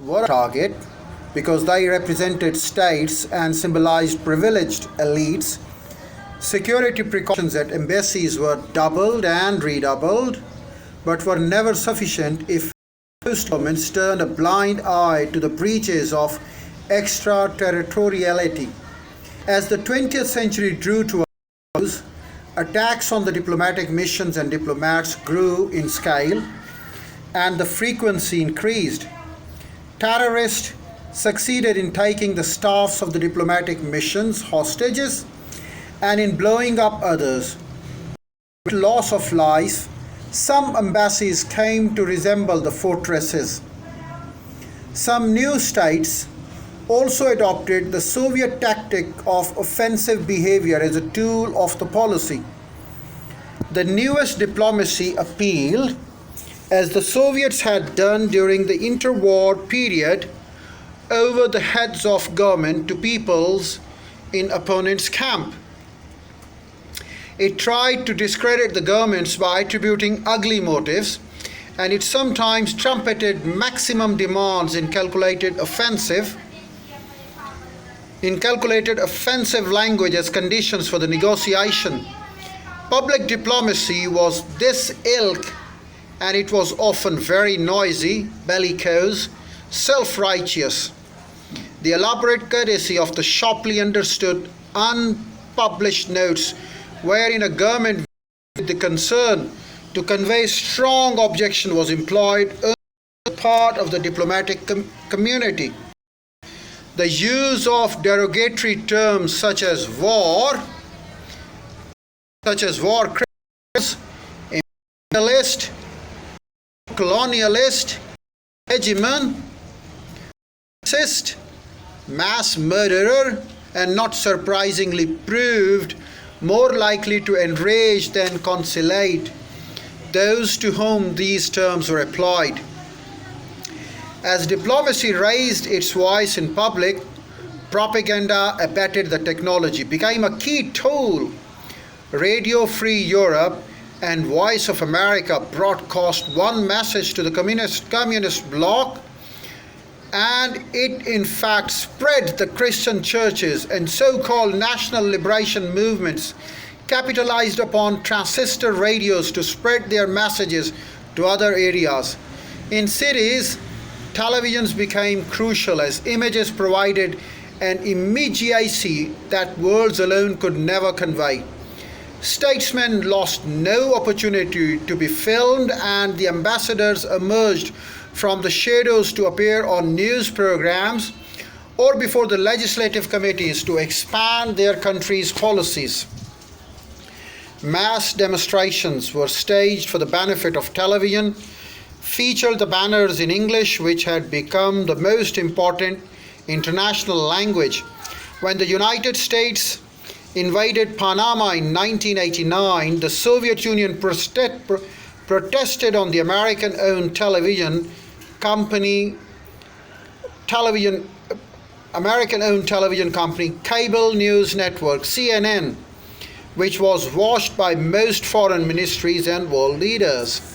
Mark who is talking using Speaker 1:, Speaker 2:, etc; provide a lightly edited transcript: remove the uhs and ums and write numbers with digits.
Speaker 1: were a target because they represented states and symbolized privileged elites. Security precautions at embassies were doubled and redoubled, but were never sufficient if most governments turned a blind eye to the breaches of extraterritoriality. As the 20th century drew to a close, attacks on the diplomatic missions and diplomats grew in scale, and the frequency increased. Terrorists succeeded in taking the staffs of the diplomatic missions hostages and in blowing up others. With loss of life, some embassies came to resemble the fortresses. Some new states also adopted the Soviet tactic of offensive behavior as a tool of the policy. The newest diplomacy appealed, as the Soviets had done during the interwar period, over the heads of government to peoples in opponents' camp. It tried to discredit the governments by attributing ugly motives, and it sometimes trumpeted maximum demands in calculated offensive language as conditions for the negotiation. Public diplomacy was this ilk, and it was often very noisy, bellicose, self-righteous. The elaborate courtesy of the sharply understood, unpublished notes wherein a government with the concern to convey strong objection was employed as part of the diplomatic community. The use of derogatory terms such as war criminals, imperialist, colonialist, hegemon, racist, mass murderer, and not surprisingly proved more likely to enrage than conciliate those to whom these terms were applied. As diplomacy raised its voice in public, propaganda abetted the technology, became a key tool. Radio Free Europe and Voice of America broadcast one message to the communist bloc, and it in fact spread. The Christian churches and so-called national liberation movements capitalized upon transistor radios to spread their messages to other areas. In cities, televisions became crucial as images provided an immediacy that words alone could never convey. Statesmen lost no opportunity to be filmed, and the ambassadors emerged from the shadows to appear on news programs or before the legislative committees to expand their country's policies. Mass demonstrations were staged for the benefit of television, featured the banners in English, which had become the most important international language. When the United States invaded Panama in 1989, the Soviet Union protested on the American-owned television company, cable news network CNN, which was watched by most foreign ministries and world leaders.